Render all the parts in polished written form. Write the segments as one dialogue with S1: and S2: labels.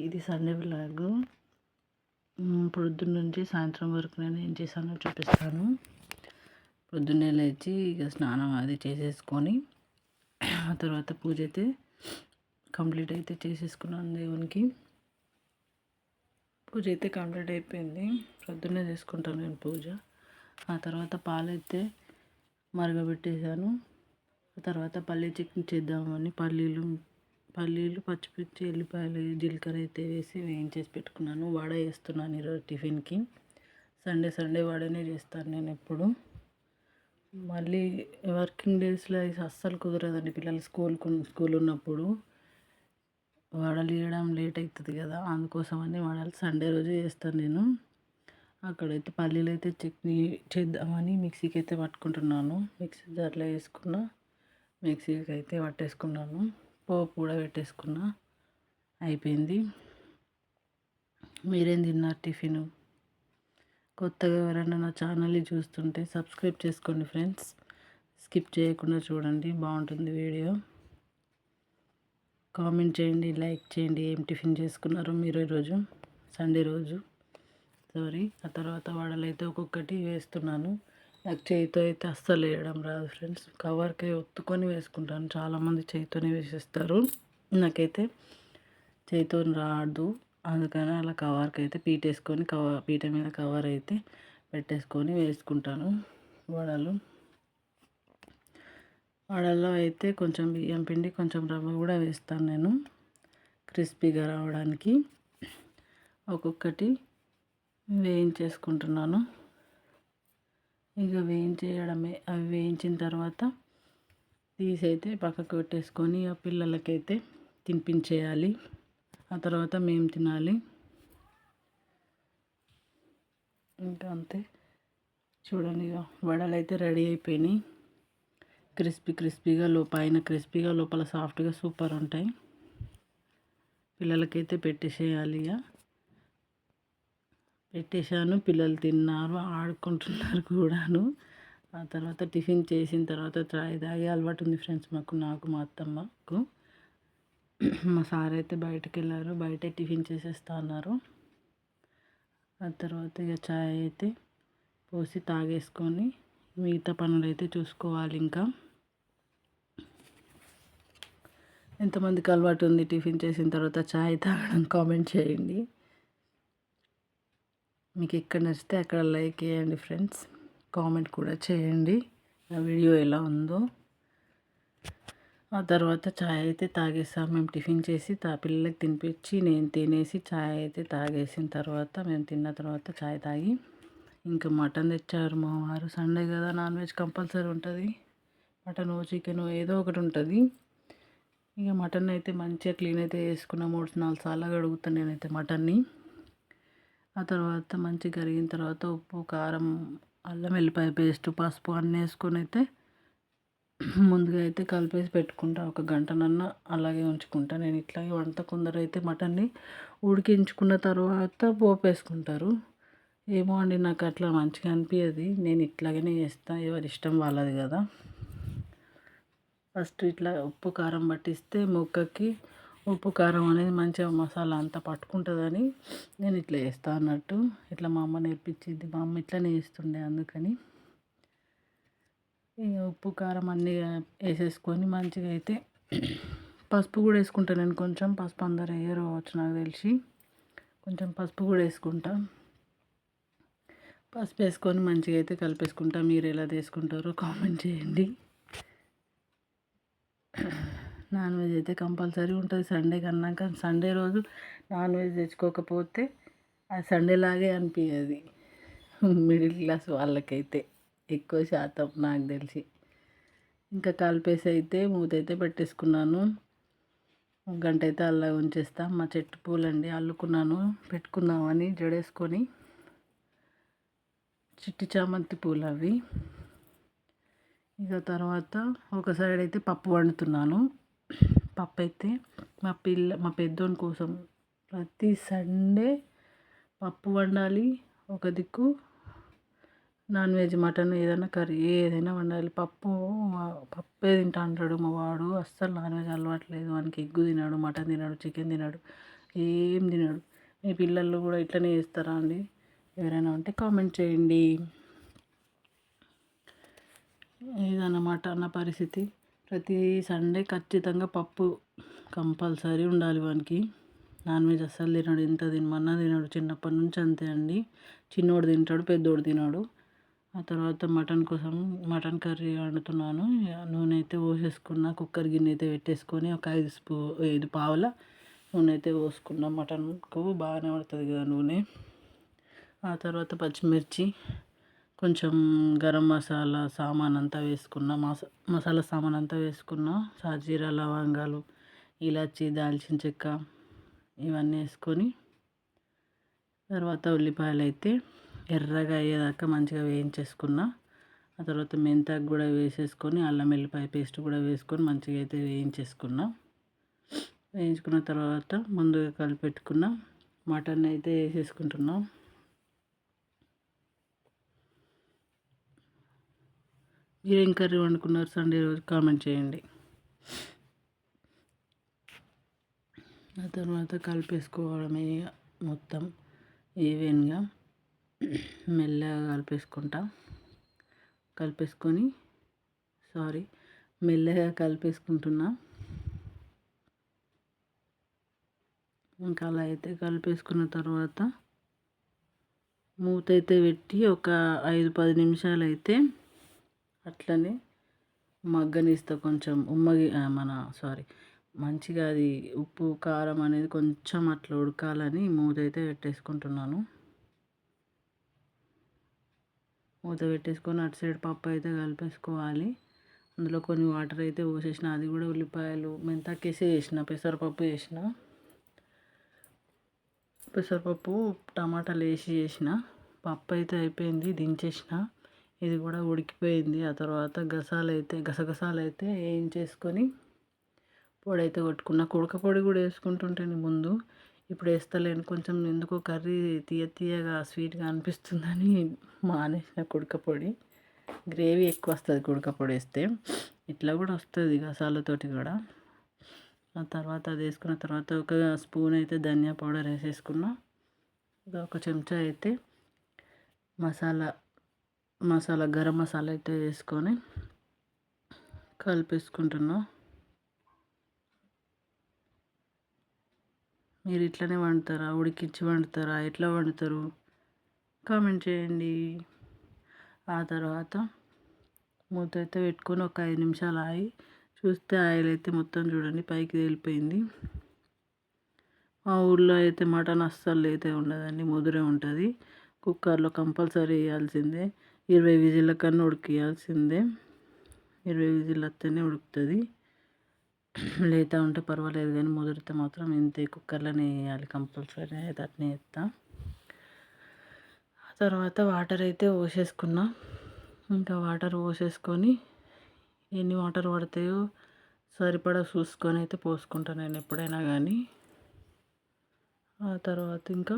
S1: ఇది Sunday vlog. పొద్దున్న నుంచి సాయంత్రం వరకు నేను ఏం చేశానో చూపిస్తాను. పొద్దున్నే లేచి ఇక స్నానం అది చేసేసుకొని ఆ తర్వాత పూజ అయితే కంప్లీట్ అయితే చేసేసుకున్నాను. దేవునికి పూజ అయితే కంప్లీట్ అయిపోయింది. పొద్దున్నే చేసుకుంటాను నేను పూజ. ఆ తర్వాత పాలైతే మరగబెట్టేశాను. ఆ తర్వాత పల్లీ చట్నీ చేద్దామని పల్లీలు పచ్చిమిర్చి ఎల్లిపాయలు జీలకర్ర అయితే వేసి వేయించేసి పెట్టుకున్నాను. వడ వేస్తున్నాను ఈరోజు టిఫిన్కి. సండే వడనే చేస్తాను నేను ఎప్పుడు. మళ్ళీ వర్కింగ్ డేస్లో అస్సలు కుదరదండి. పిల్లలు స్కూల్ ఉన్నప్పుడు వడలు వేయడం లేట్ అవుతుంది కదా, అందుకోసమని వడలు సండే రోజు చేస్తాను నేను. అక్కడైతే పల్లీలు అయితే చట్నీ చేద్దామని మిక్సీకి అయితే పట్టుకుంటున్నాను. మిక్సీ జార్లో వేసుకున్న మిక్సీకి అయితే పట్టేసుకున్నాను. పోపు కూడా పెట్టేసుకున్నా. అయిపోయింది. మీరేం తిన్నారు టిఫిన్? కొత్తగా ఎవరైనా నా ఛానల్ని చూస్తుంటే సబ్స్క్రైబ్ చేసుకోండి ఫ్రెండ్స్. స్కిప్ చేయకుండా చూడండి, బాగుంటుంది వీడియో. కామెంట్ చేయండి, లైక్ చేయండి. ఏం టిఫిన్ చేసుకున్నారు మీరు ఈరోజు సండే రోజు? ఆ తర్వాత వడలు అయితే ఒక్కొక్కటి వేస్తున్నాను. నాకు చేయితో అయితే అస్సలు వేయడం రాదు ఫ్రెండ్స్. కవర్కి ఒత్తుకొని వేసుకుంటాను. చాలామంది చేయితోనే వేసేస్తారు. నాకైతే చేయితో రాదు. అందుకని అలా కవర్కి అయితే పీట మీద కవర్ అయితే పెట్టేసుకొని వేసుకుంటాను. వడల్లో అయితే కొంచెం బియ్యం పిండి కొంచెం రవ్వ కూడా వేస్తాను నేను, క్రిస్పీగా రావడానికి. ఒక్కొక్కటి వేయించేసుకుంటున్నాను. ఇక వేయించేయడమే. అవి వేయించిన తర్వాత తీసైతే పక్కకు పెట్టేసుకొని ఆ పిల్లలకైతే తినిపించేయాలి. ఆ తర్వాత మేము తినాలి. ఇంకా అంతే. చూడండి, ఇక వడలు అయితే రెడీ అయిపోయినాయి. క్రిస్పీగా పైన క్రిస్పీగా లోపల సాఫ్ట్గా సూపర్ ఉంటాయి. పిల్లలకైతే పెట్టేసేయాలి. ఇక పెట్టేశాను. పిల్లలు తిన్నారు, ఆడుకుంటున్నారు కూడాను. ఆ తర్వాత టిఫిన్ చేసిన తర్వాత చాయ్ తాగే అలవాటు ఉంది ఫ్రెండ్స్ నాకు మా అత్తమ్మకు. మా సార్ అయితే బయటకు వెళ్ళారు, బయటే టిఫిన్ చేసేస్తా అన్నారు. ఆ తర్వాత ఇక చాయ్ అయితే పోసి తాగేసుకొని మిగతా పనులు అయితే చూసుకోవాలి. ఇంకా ఎంతమందికి అలవాటు ఉంది టిఫిన్ చేసిన తర్వాత చాయ్ తాగడం? కామెంట్ చేయండి. మీకు ఎక్కడ నచ్చితే అక్కడ లైక్ చేయండి ఫ్రెండ్స్. కామెంట్ కూడా చేయండి నా వీడియో ఎలా ఉందో. ఆ తర్వాత చాయ్ అయితే తాగేసాం. మేము టిఫిన్ చేసి పిల్లలకి తినిపించి నేను తినేసి చాయ్ అయితే తాగేసిన తర్వాత మేము తిన్న తర్వాత చాయ్ తాగి ఇంకా మటన్ తెచ్చారు మా వారు. సండే కదా, నాన్ వెజ్ కంపల్సరీ ఉంటుంది. మటన్ చికెన్ ఏదో ఒకటి ఉంటుంది. ఇక మటన్ అయితే మంచిగా క్లీన్ అయితే చేసుకున్న 3-4 సార్లు కడుగుతాను నేనైతే మటన్ని. ఆ తర్వాత మంచిగా కరిగిన తర్వాత ఉప్పు, కారం, అల్లం వెల్లిపాయ పేస్ట్, పసుపు అన్నీ వేసుకొని అయితే ముందుగా అయితే కలిపేసి పెట్టుకుంటా. 1 గంటనన్నా అలాగే ఉంచుకుంటా నేను. ఇట్లాగే వంట కొందరు అయితే మటన్ని ఉడికించుకున్న తర్వాత పోపు వేసుకుంటారు. ఏమో అండి, నాకు అట్లా మంచిగా అనిపించదు. నేను ఇట్లాగనే చేస్తాను. ఎవరి ఇష్టం వాళ్ళది కదా. ఫస్ట్ ఇట్లా ఉప్పు కారం పట్టిస్తే ముక్కకి ఉప్పు కారం అనేది మంచిగా మసాలా అంతా పట్టుకుంటుందని నేను ఇట్లా చేస్తాను అన్నట్టు. ఇట్లా మా అమ్మ నేర్పించింది. మా అమ్మ ఇట్లనే చేస్తుండే. అందుకని ఇక ఉప్పు కారం అన్నీ వేసేసుకొని మంచిగా అయితే పసుపు కూడా వేసుకుంటాను నేను. కొంచెం పసుపు అందరు వేయరు కావచ్చు నాకు తెలిసి. కొంచెం పసుపు కూడా వేసుకుంటా. పసుపు వేసుకొని మంచిగా అయితే కలిపేసుకుంటా. మీరు ఎలా తీసుకుంటారో కామెంట్ చేయండి. నాన్ వెజ్ అయితే కంపల్సరీ ఉంటుంది సండే కన్నాక. సండే రోజు నాన్ వెజ్ తెచ్చుకోకపోతే అది సండే లాగే అనిపించదు మిడిల్ క్లాస్ వాళ్ళకైతే ఎక్కువ శాతం నాకు తెలిసి. ఇంకా కలిపేసి అయితే మూత అయితే పెట్టేసుకున్నాను. 1 గంట అయితే అలా ఉంచేస్తా. మా చెట్టు పూలండి అల్లుకున్నాను, పెట్టుకుందామని జడేసుకొని. చిట్టి చామంతి పూలు అవి. ఇక తర్వాత ఒక సైడ్ అయితే పప్పు వండుతున్నాను. పప్పు అయితే మా పెద్దోని కోసం ప్రతి సండే పప్పు వండాలి. ఒక దిక్కు నాన్ వెజ్ మటన్ ఏదైనా కర్రీ ఏదైనా వండాలి. పప్పే తింటా అంటాడు మా వాడు. అస్సలు నాన్ వెజ్ అలవాట్లేదు వానికి. ఎగ్గు తినడు, మటన్ తినడు, చికెన్ తినడు. ఏం తినడు. మీ పిల్లలు కూడా ఇట్లనే చేస్తారా అండి? ఎవరైనా ఉంటే కామెంట్ చేయండి. ఇదన్నమాట నా పరిస్థితి. ప్రతి సండే ఖచ్చితంగా పప్పు కంపల్సరీ ఉండాలి వానికి. నాన్ వెజ్ అస్సలు తినడు. ఎంత తినమన్నా తినడు. చిన్నప్పటి నుంచి అంతే అండి. చిన్నోడు తింటాడు, పెద్దోడు తినడు. ఆ తర్వాత మటన్ కోసం మటన్ కర్రీ వండుతున్నాను. నూనె అయితే పోసేసుకున్న. కుక్కర్ గిన్నె అయితే పెట్టేసుకొని ఒక 5 పావుల నూనె అయితే పోసుకున్నాం. మటన్కు బాగానే పడుతుంది కదా నూనె. ఆ తర్వాత పచ్చిమిర్చి, కొంచెం గరం మసాలా సామాన్ అంతా వేసుకున్న. మసాలా సామాన్ అంతా వేసుకున్న. సాజీరా, లవంగాలు, ఇలాచి, దాల్చిన చెక్క ఇవన్నీ వేసుకొని తర్వాత ఉల్లిపాయలు అయితే ఎర్రగా అయ్యేదాకా మంచిగా వేయించేసుకున్న. ఆ తర్వాత మెంతాకు కూడా వేసేసుకొని అల్లం వెల్లిపాయ పేస్ట్ కూడా వేసుకొని మంచిగా అయితే వేయించేసుకున్న. వేయించుకున్న తర్వాత ముందుగా కలిపెట్టుకున్న మటన్ అయితే వేసేసుకుంటున్నాం. మీరేం కర్రీ వండుకున్నారు సండే రోజు? కామెంట్ చేయండి. ఆ తర్వాత కలిపేసుకోవడమే మొత్తం ఈవెన్గా మెల్లగా మెల్లగా కలిపేసుకుంటున్నా. ఇంకా అలా అయితే కలిపేసుకున్న తర్వాత మూత అయితే పెట్టి ఒక 5-10 నిమిషాలు అయితే అట్లనే మగ్గనిస్తా. కొంచెం మంచిగా అది ఉప్పు కారం అనేది కొంచెం అట్లా ఉడకాలని మూత అయితే పెట్టేసుకుంటున్నాను. మూత పెట్టేసుకొని అటు సైడ్ పప్పు అయితే కలిపేసుకోవాలి. అందులో కొన్ని వాటర్ అయితే పోసేసిన. అది కూడా ఉల్లిపాయలు మెంతాకేసి చేసిన. పెసరపప్పు టమాటాలు వేసి చేసిన. పప్పు అయితే అయిపోయింది, దించేసిన. ఇది కూడా ఉడికిపోయింది. ఆ తర్వాత గసగసాలు అయితే వేయించేసుకొని పొడి అయితే కొట్టుకున్న. కుడక పొడి కూడా వేసుకుంటుంటేనే ముందు, ఇప్పుడు వేస్తలేను. కొంచెం ఎందుకో కర్రీ తీయగా స్వీట్గా అనిపిస్తుందని మానేసిన కుడక పొడి. గ్రేవీ ఎక్కువ వస్తుంది కుడక పొడి వేస్తే. ఇట్లా కూడా వస్తుంది గసాలతోటి కూడా. ఆ తర్వాత అది వేసుకున్న తర్వాత ఒక స్పూన్ అయితే ధనియా పౌడర్ వేసేసుకున్న. ఒక చెంచా అయితే గరం మసాలా అయితే వేసుకొని కలిపేసుకుంటున్నా. మీరు ఇట్లనే వండుతారా? ఉడికించి వండుతారా? ఎట్లా వండుతారు? కామెంట్ చేయండి. ఆ తర్వాత మూత అయితే పెట్టుకొని ఒక 5 నిమిషాలు ఆగి చూస్తే ఆయిల్ అయితే మొత్తం చూడండి పైకి తేలిపోయింది. మా ఊళ్ళో అయితే మటన్ అస్సలు అయితే ఉండదండి, ముదురే ఉంటుంది. కుక్కర్లో కంపల్సరీ వేయాల్సిందే. 20 విజిల్ల కన్నా ఉడికియాల్సిందే. 20 విజిల్ వస్తేనే ఉడుకుతుంది. లేత ఉంటే పర్వాలేదు కానీ ముదిరితే మాత్రం ఇంతే. కుక్కర్లోనే వేయాలి కంపల్సరీ. అయితే అట్నే వేస్తా. ఆ తర్వాత వాటర్ అయితే పోసేసుకున్నా. ఇంకా వాటర్ పోసేసుకొని ఎన్ని వాటర్ పడతాయో సరిపడా చూసుకొని అయితే పోసుకుంటాను నేను ఎప్పుడైనా కానీ. ఆ తర్వాత ఇంకా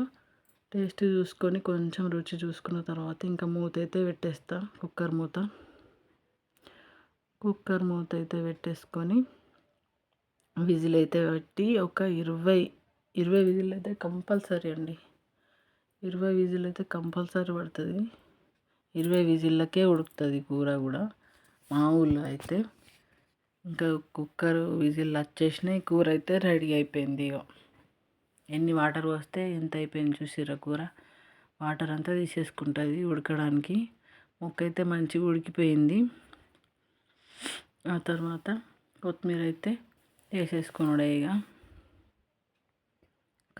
S1: టేస్ట్ చూసుకొని కొంచెం రుచి చూసుకున్న తర్వాత ఇంకా మూత అయితే పెట్టేస్తా. కుక్కర్ మూత అయితే పెట్టేసుకొని విజిల్ అయితే పెట్టి ఒక 20 విజిల్ అయితే కంపల్సరీ అండి. 20 విజిల్ అయితే కంపల్సరీ పడుతుంది. 20 విజిల్లకే ఉడుకుతుంది కూర కూడా మా ఊళ్ళో అయితే. ఇంకా కుక్కర్ విజిల్ వచ్చేసినాయి, కూర అయితే రెడీ అయిపోయింది. ఎన్ని వాటర్ పోస్తే ఎంత అయిపోయింది చూసిర్రా కూర. వాటర్ అంతా తీసేసుకుంటుంది ఉడకడానికి. ముక్క అయితే మంచిగా ఉడికిపోయింది. ఆ తర్వాత కొత్తిమీర అయితే వేసేసుకున్నాడు. ఇక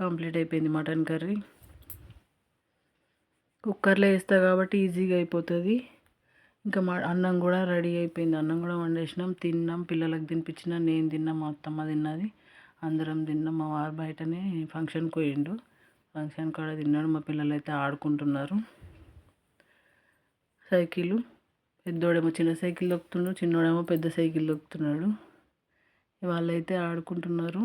S1: కంప్లీట్ అయిపోయింది మటన్ కర్రీ. కుక్కర్లో వేస్తా కాబట్టి ఈజీగా అయిపోతుంది. ఇంకా అన్నం కూడా రెడీ అయిపోయింది. అన్నం కూడా వండేసినాం, తిన్నాం. పిల్లలకు తినిపించిన, నేను తిన్నా, మా అత్తమ్మ తిన్నది, అందరం తిన్నాం. మా వారు బయటనే ఫంక్షన్కి పోయిండు. ఫంక్షన్ కాడ తిన్నాడు. మా పిల్లలు అయితే ఆడుకుంటున్నారు. సైకిల్ పెద్దోడేమో చిన్న సైకిల్ తొక్కుతున్నాడు, చిన్నోడేమో పెద్ద సైకిల్ తొక్కుతున్నాడు. వాళ్ళైతే ఆడుకుంటున్నారు.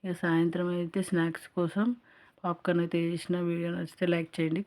S1: ఇక సాయంత్రం అయితే స్నాక్స్ కోసం పాప్కార్న్ అయితే చేసిన. వీడియో నచ్చితే లైక్ చేయండి.